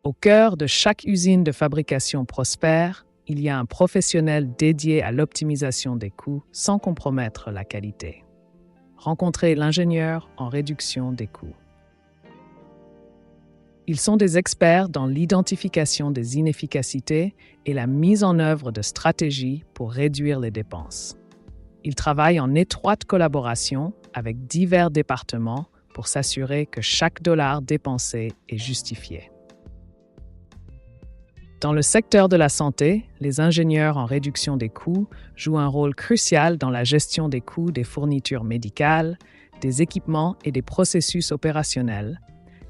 Au cœur de chaque usine de fabrication prospère, il y a un professionnel dédié à l'optimisation des coûts sans compromettre la qualité. Rencontrez l'ingénieur en réduction des coûts. Ils sont des experts dans l'identification des inefficacités et la mise en œuvre de stratégies pour réduire les dépenses. Ils travaillent en étroite collaboration avec divers départements pour s'assurer que chaque dollar dépensé est justifié. Dans le secteur de la santé, les ingénieurs en réduction des coûts jouent un rôle crucial dans la gestion des coûts des fournitures médicales, des équipements et des processus opérationnels,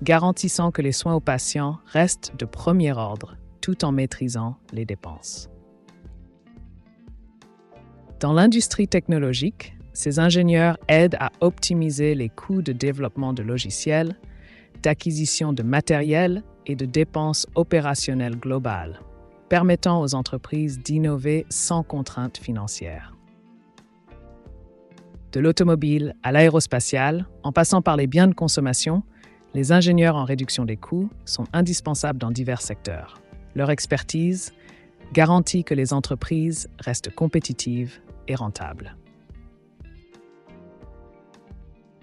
garantissant que les soins aux patients restent de premier ordre, tout en maîtrisant les dépenses. Dans l'industrie technologique, ces ingénieurs aident à optimiser les coûts de développement de logiciels, d'acquisition de matériel et de dépenses opérationnelles globales, permettant aux entreprises d'innover sans contraintes financières. De l'automobile à l'aérospatiale, en passant par les biens de consommation, les ingénieurs en réduction des coûts sont indispensables dans divers secteurs. Leur expertise garantit que les entreprises restent compétitives et rentables.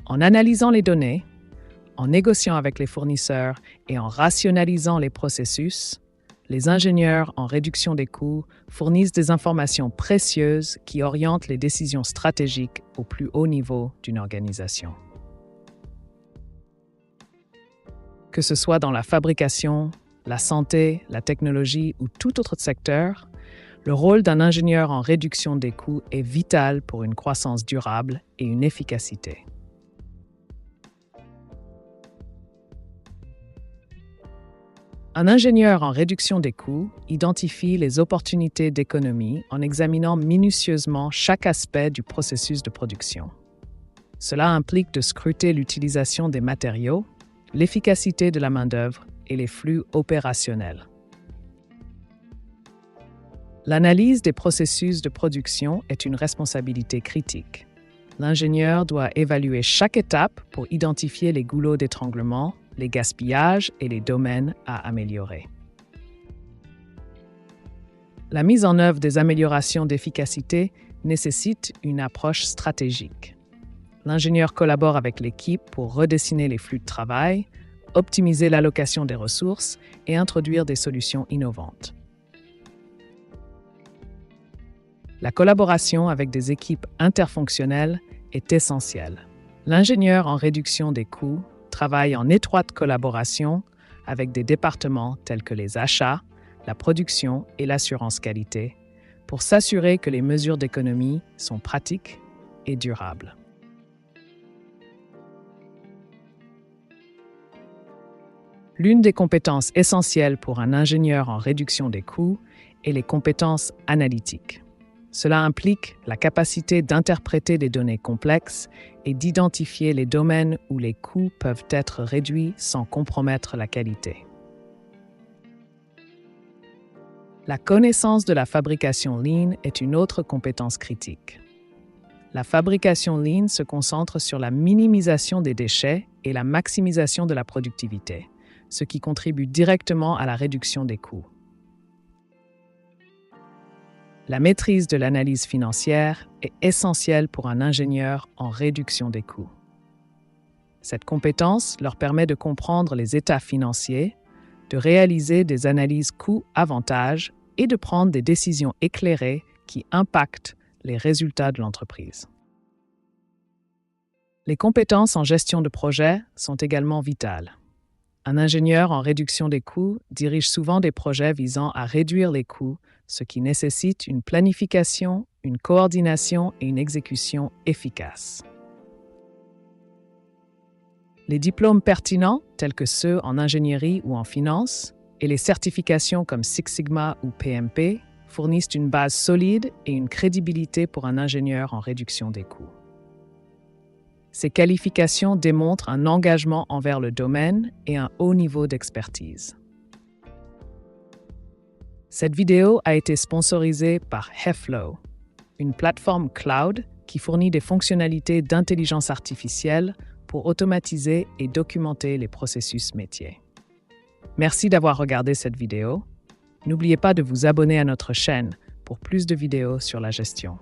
En analysant les données, en négociant avec les fournisseurs et en rationalisant les processus, les ingénieurs en réduction des coûts fournissent des informations précieuses qui orientent les décisions stratégiques au plus haut niveau d'une organisation. Que ce soit dans la fabrication, la santé, la technologie ou tout autre secteur, le rôle d'un ingénieur en réduction des coûts est vital pour une croissance durable et une efficacité. Un ingénieur en réduction des coûts identifie les opportunités d'économie en examinant minutieusement chaque aspect du processus de production. Cela implique de scruter l'utilisation des matériaux, l'efficacité de la main-d'œuvre et les flux opérationnels. L'analyse des processus de production est une responsabilité critique. L'ingénieur doit évaluer chaque étape pour identifier les goulots d'étranglement, les gaspillages et les domaines à améliorer. La mise en œuvre des améliorations d'efficacité nécessite une approche stratégique. L'ingénieur collabore avec l'équipe pour redessiner les flux de travail, optimiser l'allocation des ressources et introduire des solutions innovantes. La collaboration avec des équipes interfonctionnelles est essentielle. L'ingénieur en réduction des coûts travaille en étroite collaboration avec des départements tels que les achats, la production et l'assurance qualité pour s'assurer que les mesures d'économie sont pratiques et durables. L'une des compétences essentielles pour un ingénieur en réduction des coûts est les compétences analytiques. Cela implique la capacité d'interpréter des données complexes et d'identifier les domaines où les coûts peuvent être réduits sans compromettre la qualité. La connaissance de la fabrication Lean est une autre compétence critique. La fabrication Lean se concentre sur la minimisation des déchets et la maximisation de la productivité, ce qui contribue directement à la réduction des coûts. La maîtrise de l'analyse financière est essentielle pour un ingénieur en réduction des coûts. Cette compétence leur permet de comprendre les états financiers, de réaliser des analyses coûts-avantages et de prendre des décisions éclairées qui impactent les résultats de l'entreprise. Les compétences en gestion de projet sont également vitales. Un ingénieur en réduction des coûts dirige souvent des projets visant à réduire les coûts, ce qui nécessite une planification, une coordination et une exécution efficaces. Les diplômes pertinents, tels que ceux en ingénierie ou en finance, et les certifications comme Six Sigma ou PMP, fournissent une base solide et une crédibilité pour un ingénieur en réduction des coûts. Ces qualifications démontrent un engagement envers le domaine et un haut niveau d'expertise. Cette vidéo a été sponsorisée par Heflow, une plateforme cloud qui fournit des fonctionnalités d'intelligence artificielle pour automatiser et documenter les processus métiers. Merci d'avoir regardé cette vidéo. N'oubliez pas de vous abonner à notre chaîne pour plus de vidéos sur la gestion.